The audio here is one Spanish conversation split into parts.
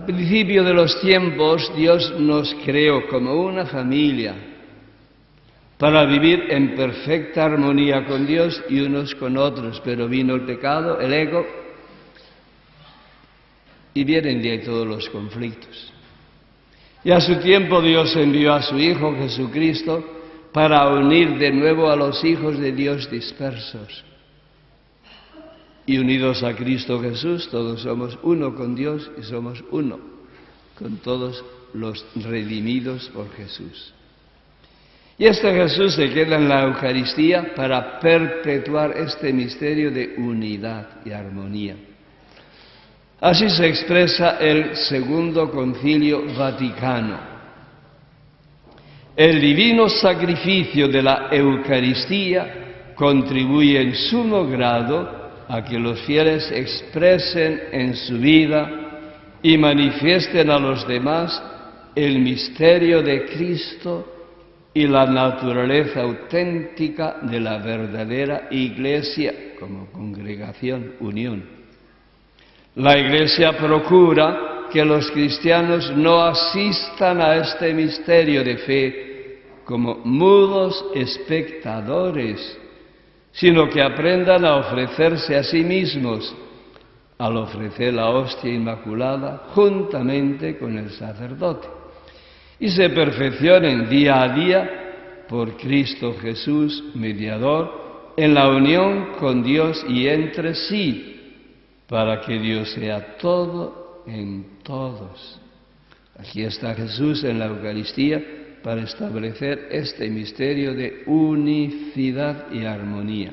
Al principio de los tiempos, Dios nos creó como una familia para vivir en perfecta armonía con Dios y unos con otros, pero vino el pecado, el ego, y vienen de ahí todos los conflictos. Y a su tiempo Dios envió a su Hijo Jesucristo para unir de nuevo a los hijos de Dios dispersos. Y unidos a Cristo Jesús, todos somos uno con Dios y somos uno con todos los redimidos por Jesús. Y este Jesús se queda en la Eucaristía para perpetuar este misterio de unidad y armonía. Así se expresa el Segundo Concilio Vaticano. El divino sacrificio de la Eucaristía contribuye en sumo grado a que los fieles expresen en su vida y manifiesten a los demás el misterio de Cristo y la naturaleza auténtica de la verdadera Iglesia como congregación, unión. La Iglesia procura que los cristianos no asistan a este misterio de fe como mudos espectadores, sino que aprendan a ofrecerse a sí mismos al ofrecer la hostia inmaculada juntamente con el sacerdote, y se perfeccionen día a día por Cristo Jesús, mediador, en la unión con Dios y entre sí, para que Dios sea todo en todos. Aquí está Jesús en la Eucaristía para establecer este misterio de unicidad y armonía.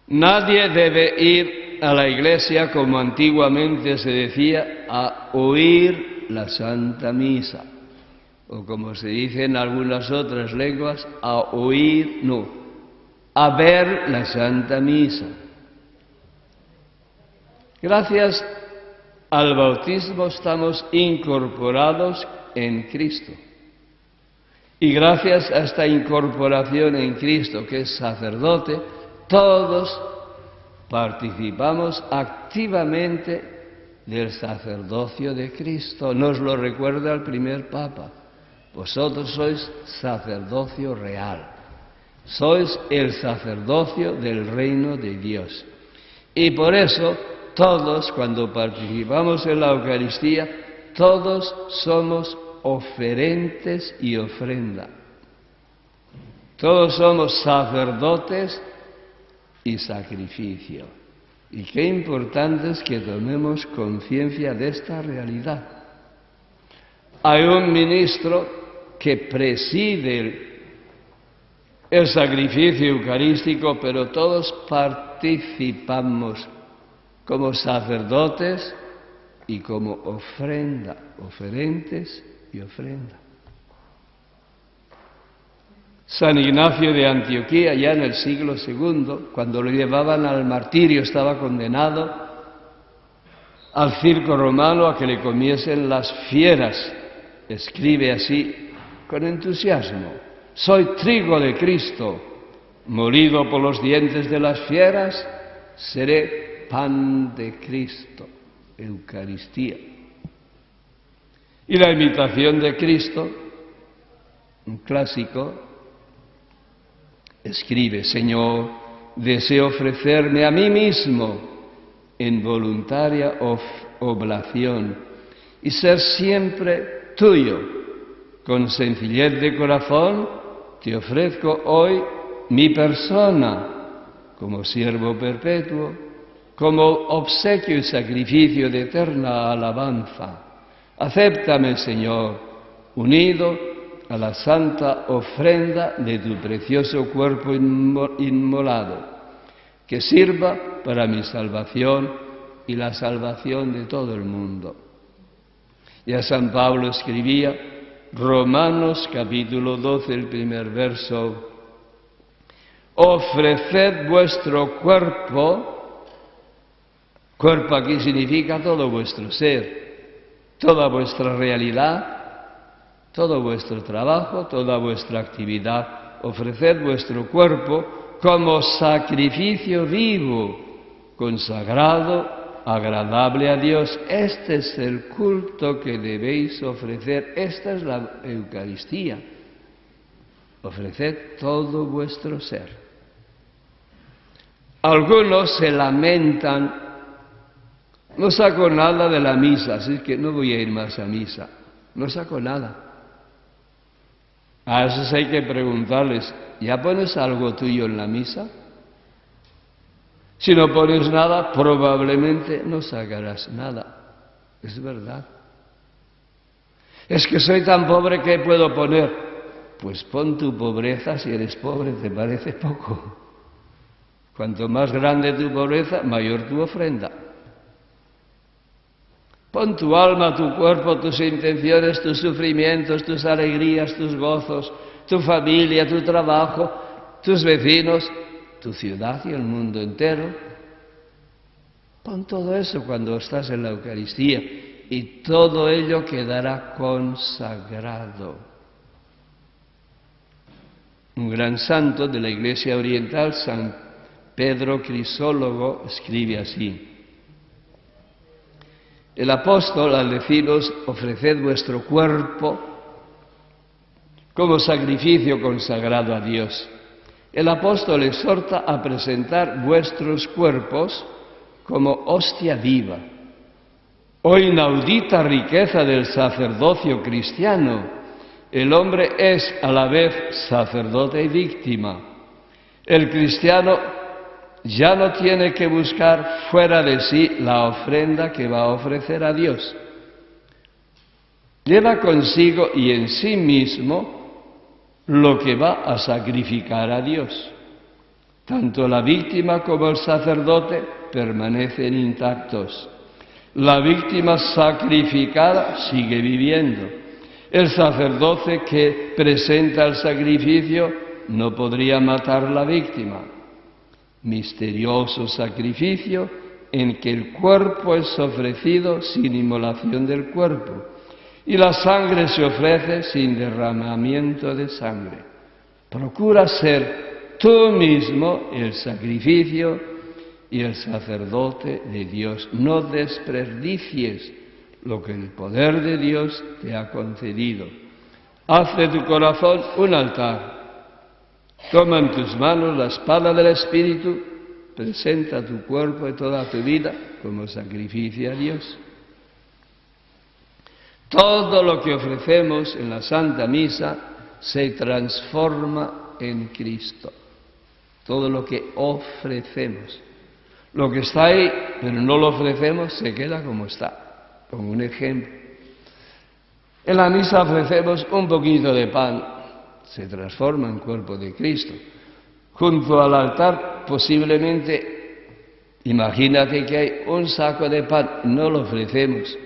Nadie debe ir a la iglesia, como antiguamente se decía, a oír la Santa Misa, o como se dice en algunas otras lenguas, a ver la Santa Misa. Gracias al bautismo estamos incorporados en Cristo. Y gracias a esta incorporación en Cristo, que es sacerdote, todos participamos activamente del sacerdocio de Cristo. Nos lo recuerda el primer Papa. Vosotros sois sacerdocio real. Sois el sacerdocio del reino de Dios. Y por eso todos, cuando participamos en la Eucaristía, todos somos oferentes y ofrenda. Todos somos sacerdotes y sacrificio. Y qué importante es que tomemos conciencia de esta realidad. Hay un ministro que preside el sacrificio eucarístico, pero todos participamos como sacerdotes y como ofrenda, oferentes y ofrenda. San Ignacio de Antioquía, ya en el siglo II, cuando lo llevaban al martirio, estaba condenado al circo romano a que le comiesen las fieras. Escribe así con entusiasmo: soy trigo de Cristo, molido por los dientes de las fieras, seré pan de Cristo. Eucaristía. Y la imitación de Cristo, un clásico, escribe: Señor, deseo ofrecerme a mí mismo en voluntaria oblación y ser siempre tuyo. Con sencillez de corazón te ofrezco hoy mi persona como siervo perpetuo, como obsequio y sacrificio de eterna alabanza. Acéptame, Señor, unido a la santa ofrenda de tu precioso cuerpo inmolado, que sirva para mi salvación y la salvación de todo el mundo. Ya San Pablo escribía, Romanos capítulo 12, el primer verso: ofreced vuestro cuerpo aquí significa todo vuestro ser, toda vuestra realidad, todo vuestro trabajo, toda vuestra actividad. Ofreced vuestro cuerpo como sacrificio vivo, consagrado agradable a Dios. Este es el culto que debéis ofrecer. Esta es la Eucaristía. Ofreced todo vuestro ser. Algunos se lamentan: no saco nada de la misa, así que no voy a ir más a misa. No saco nada. A esos hay que preguntarles: ¿ya pones algo tuyo en la misa? Si no pones nada, probablemente no sacarás nada. Es verdad. Es que soy tan pobre que puedo poner. Pues pon tu pobreza. Si eres pobre, ¿te parece poco? Cuanto más grande tu pobreza, mayor tu ofrenda. Pon tu alma, tu cuerpo, tus intenciones, tus sufrimientos, tus alegrías, tus gozos, tu familia, tu trabajo, tus vecinos, tu ciudad y el mundo entero. Pon todo eso cuando estás en la Eucaristía y todo ello quedará consagrado. Un gran santo de la Iglesia Oriental, San Pedro Crisólogo, escribe así: el apóstol, al deciros ofreced vuestro cuerpo como sacrificio consagrado a Dios, el apóstol exhorta a presentar vuestros cuerpos como hostia viva, oh inaudita riqueza del sacerdocio cristiano. El hombre es a la vez sacerdote y víctima. El cristiano ya no tiene que buscar fuera de sí la ofrenda que va a ofrecer a Dios. Lleva consigo y en sí mismo lo que va a sacrificar a Dios. Tanto la víctima como el sacerdote permanecen intactos. La víctima sacrificada sigue viviendo. El sacerdote que presenta el sacrificio no podría matar a la víctima. Misterioso sacrificio en que el cuerpo es ofrecido sin inmolación del cuerpo y la sangre se ofrece sin derramamiento de sangre. Procura ser tú mismo el sacrificio y el sacerdote de Dios. No desperdicies lo que el poder de Dios te ha concedido. Haz de tu corazón un altar. Toma en tus manos la espada del Espíritu, presenta tu cuerpo y toda tu vida como sacrificio a Dios. Todo lo que ofrecemos en la Santa Misa se transforma en Cristo. Todo lo que ofrecemos. Lo que está ahí, pero no lo ofrecemos, se queda como está. Como un ejemplo. En la misa ofrecemos un poquito de pan, se transforma en cuerpo de Cristo. Junto al altar, posiblemente, imagínate que hay un saco de pan, no lo ofrecemos.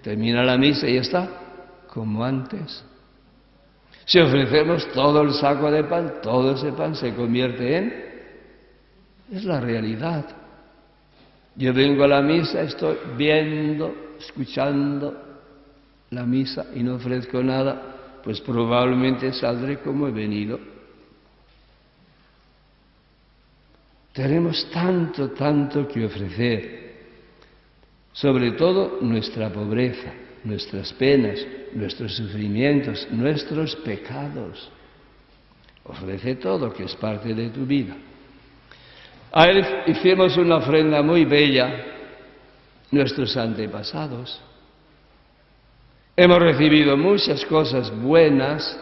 Termina la misa y está como antes. Si ofrecemos todo el saco de pan, todo ese pan se convierte en... Es la realidad. Yo vengo a la misa, estoy viendo, escuchando la misa y no ofrezco nada, pues probablemente saldré como he venido. Tenemos tanto que ofrecer, sobre todo nuestra pobreza, nuestras penas, nuestros sufrimientos, nuestros pecados. Ofrece todo, que es parte de tu vida. A él hicimos una ofrenda muy bella, nuestros antepasados. Hemos recibido muchas cosas buenas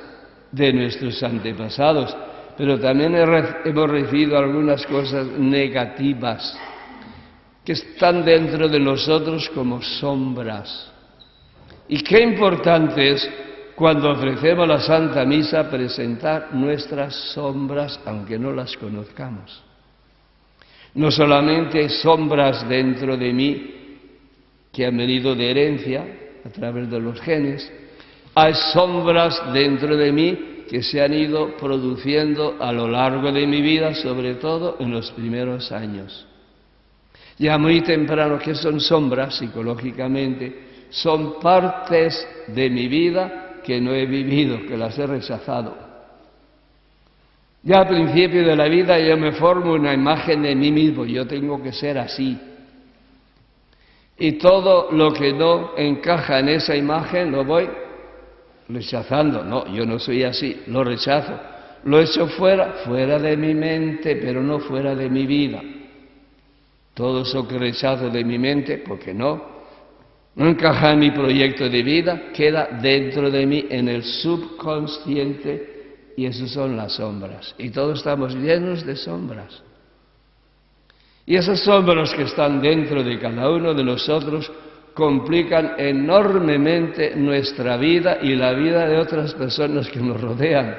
de nuestros antepasados, pero también hemos recibido algunas cosas negativas que están dentro de nosotros como sombras. Y qué importante es, cuando ofrecemos la Santa Misa, presentar nuestras sombras, aunque no las conozcamos. No solamente hay sombras dentro de mí que han venido de herencia a través de los genes, hay sombras dentro de mí que se han ido produciendo a lo largo de mi vida, sobre todo en los primeros años. Ya muy temprano, que son sombras psicológicamente, son partes de mi vida que no he vivido, que las he rechazado. Ya al principio de la vida yo me formo una imagen de mí mismo, yo tengo que ser así. Y todo lo que no encaja en esa imagen lo voy rechazando. No, yo no soy así, lo rechazo. Lo echo fuera de mi mente, pero no fuera de mi vida. Todo eso que rechazo de mi mente, porque no encaja en mi proyecto de vida, queda dentro de mí, en el subconsciente, y esas son las sombras. Y todos estamos llenos de sombras. Y esas sombras que están dentro de cada uno de nosotros complican enormemente nuestra vida y la vida de otras personas que nos rodean.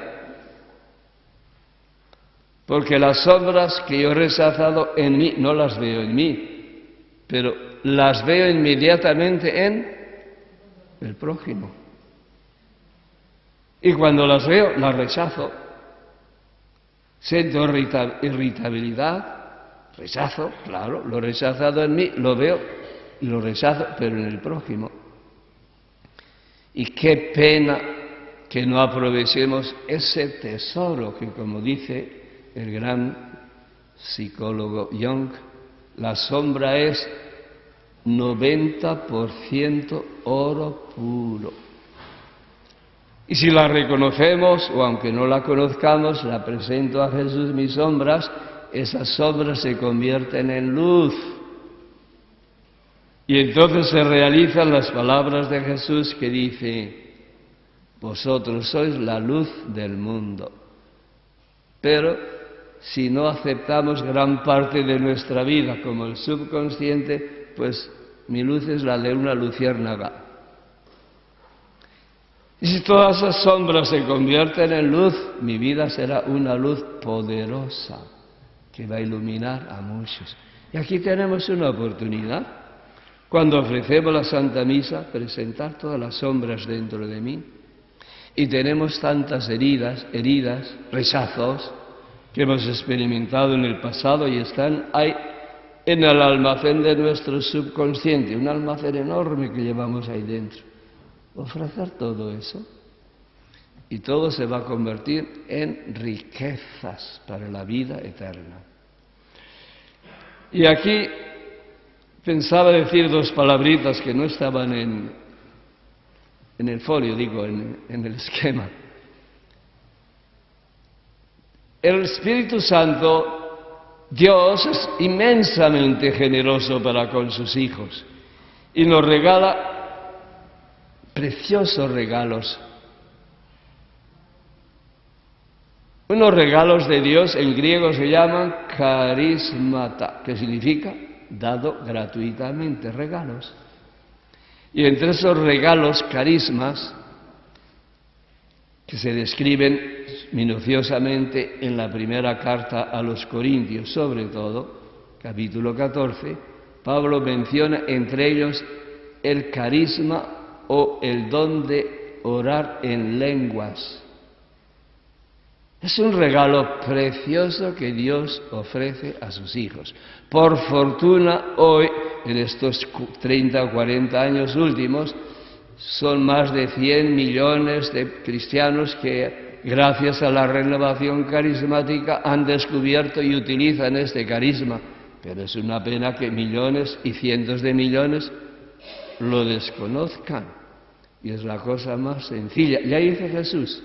Porque las sombras que yo he rechazado en mí, no las veo en mí, pero las veo inmediatamente en el prójimo. Y cuando las veo, las rechazo. Siento irritabilidad, rechazo, claro, lo he rechazado en mí, lo veo y lo rechazo, pero en el prójimo. Y qué pena que no aprovechemos ese tesoro que, como dice el gran psicólogo Jung, la sombra es 90% oro puro. Y si la reconocemos, o aunque no la conozcamos, la presento a Jesús mis sombras, esas sombras se convierten en luz. Y entonces se realizan las palabras de Jesús que dice: vosotros sois la luz del mundo. Pero si no aceptamos gran parte de nuestra vida como el subconsciente, pues mi luz es la de una luciérnaga. Y si todas esas sombras se convierten en luz, mi vida será una luz poderosa que va a iluminar a muchos. Y aquí tenemos una oportunidad, cuando ofrecemos la Santa Misa, presentar todas las sombras dentro de mí. Y tenemos tantas heridas, rechazos, que hemos experimentado en el pasado y están ahí en el almacén de nuestro subconsciente, un almacén enorme que llevamos ahí dentro. Ofrecer todo eso y todo se va a convertir en riquezas para la vida eterna. Y aquí pensaba decir dos palabritas que no estaban en el folio, digo, en el esquema. El Espíritu Santo, Dios, es inmensamente generoso para con sus hijos y nos regala preciosos regalos. Unos regalos de Dios en griego se llaman carismata, que significa dado gratuitamente, regalos. Y entre esos regalos, carismas, que se describen minuciosamente en la primera carta a los Corintios, sobre todo, capítulo 14, Pablo menciona entre ellos el carisma o el don de orar en lenguas. Es un regalo precioso que Dios ofrece a sus hijos. Por fortuna, hoy, en estos 30 o 40 años últimos, son más de 100 millones de cristianos que, gracias a la renovación carismática, han descubierto y utilizan este carisma. Pero es una pena que millones y cientos de millones lo desconozcan. Y es la cosa más sencilla. Ya dice Jesús: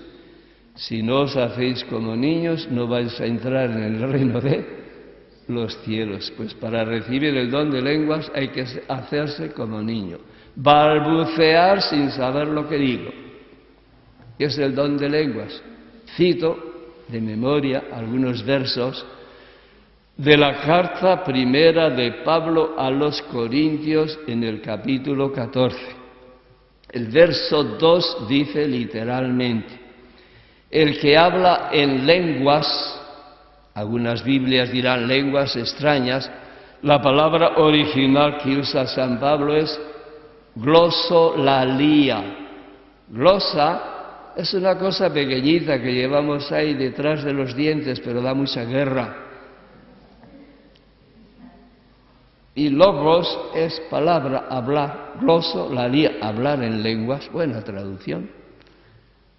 si no os hacéis como niños, no vais a entrar en el reino de los cielos. Pues para recibir el don de lenguas hay que hacerse como niño. Balbucear sin saber lo que digo. ¿Qué es el don de lenguas? Cito de memoria algunos versos de la carta primera de Pablo a los Corintios en el capítulo 14. El verso 2 dice literalmente: el que habla en lenguas, algunas Biblias dirán lenguas extrañas, la palabra original que usa San Pablo es glosolalia. Glosa es una cosa pequeñita que llevamos ahí detrás de los dientes, pero da mucha guerra. Y logos es palabra, hablar. Glosolalia, hablar en lenguas, buena traducción.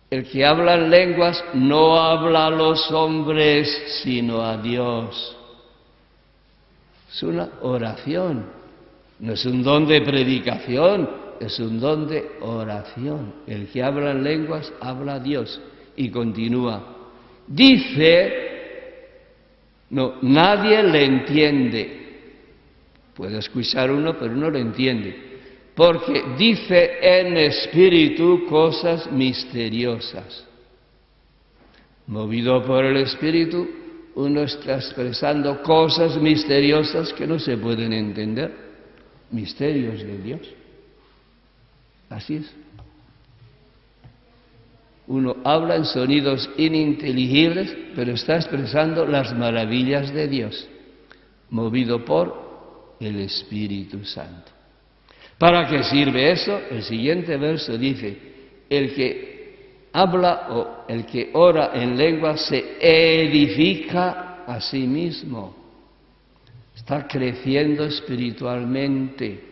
El que habla en lenguas no habla a los hombres, sino a Dios. Es una oración. No es un don de predicación, es un don de oración. El que habla en lenguas habla a Dios. Y continúa. Dice, no, nadie le entiende. Puede escuchar uno, pero no lo entiende. Porque dice en espíritu cosas misteriosas. Movido por el espíritu, uno está expresando cosas misteriosas que no se pueden entender. Misterios de Dios. Así es. Uno habla en sonidos ininteligibles, pero está expresando las maravillas de Dios, movido por el Espíritu Santo. ¿Para qué sirve eso? El siguiente verso dice, el que habla o el que ora en lengua se edifica a sí mismo. Está creciendo espiritualmente.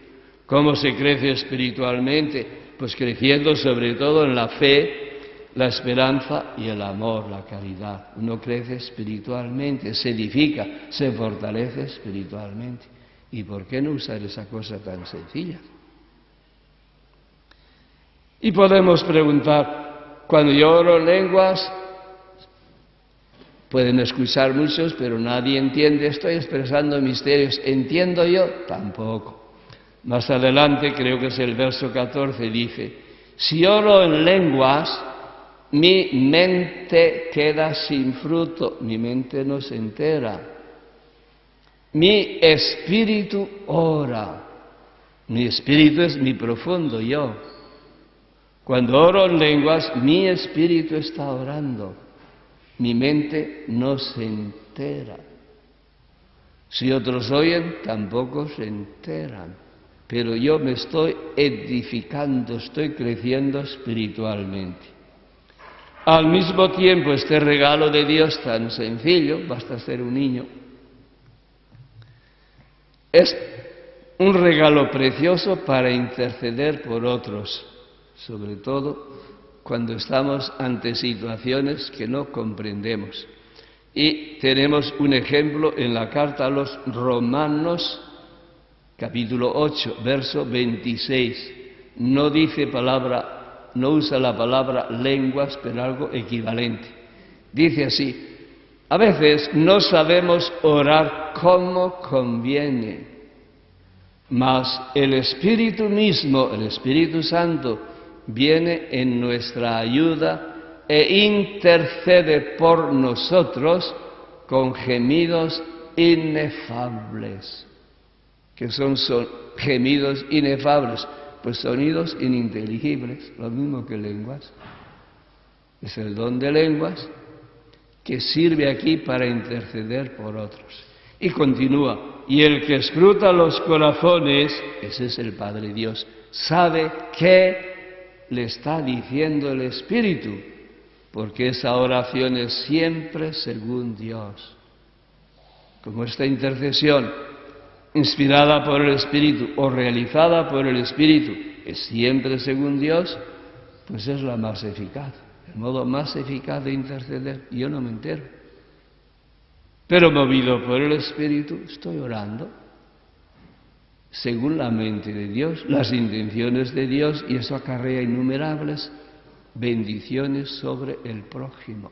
¿Cómo se crece espiritualmente? Pues creciendo sobre todo en la fe, la esperanza y el amor, la caridad. Uno crece espiritualmente, se edifica, se fortalece espiritualmente. ¿Y por qué no usar esa cosa tan sencilla? Y podemos preguntar, cuando yo oro en lenguas, pueden escuchar muchos, pero nadie entiende, estoy expresando misterios. ¿Entiendo yo? Tampoco. Más adelante, creo que es el verso 14, dice, si oro en lenguas, mi mente queda sin fruto, mi mente no se entera. Mi espíritu ora. Mi espíritu es mi profundo yo. Cuando oro en lenguas, mi espíritu está orando. Mi mente no se entera. Si otros oyen, tampoco se enteran. Pero yo me estoy edificando, estoy creciendo espiritualmente. Al mismo tiempo, este regalo de Dios tan sencillo, basta ser un niño, es un regalo precioso para interceder por otros, sobre todo cuando estamos ante situaciones que no comprendemos. Y tenemos un ejemplo en la carta a los Romanos, capítulo 8, verso 26. No dice palabra, no usa la palabra lenguas, pero algo equivalente. Dice así, a veces no sabemos orar como conviene, mas el Espíritu mismo, el Espíritu Santo, viene en nuestra ayuda e intercede por nosotros con gemidos inefables. ¿Qué son gemidos inefables? Pues sonidos ininteligibles, lo mismo que lenguas. Es el don de lenguas que sirve aquí para interceder por otros. Y continúa, y el que escruta los corazones, ese es el Padre Dios, sabe qué le está diciendo el Espíritu, porque esa oración es siempre según Dios. Como esta intercesión, inspirada por el Espíritu o realizada por el Espíritu, es siempre según Dios, pues es la más eficaz, el modo más eficaz de interceder. Yo no me entero, pero movido por el Espíritu estoy orando según la mente de Dios, las intenciones de Dios, y eso acarrea innumerables bendiciones sobre el prójimo.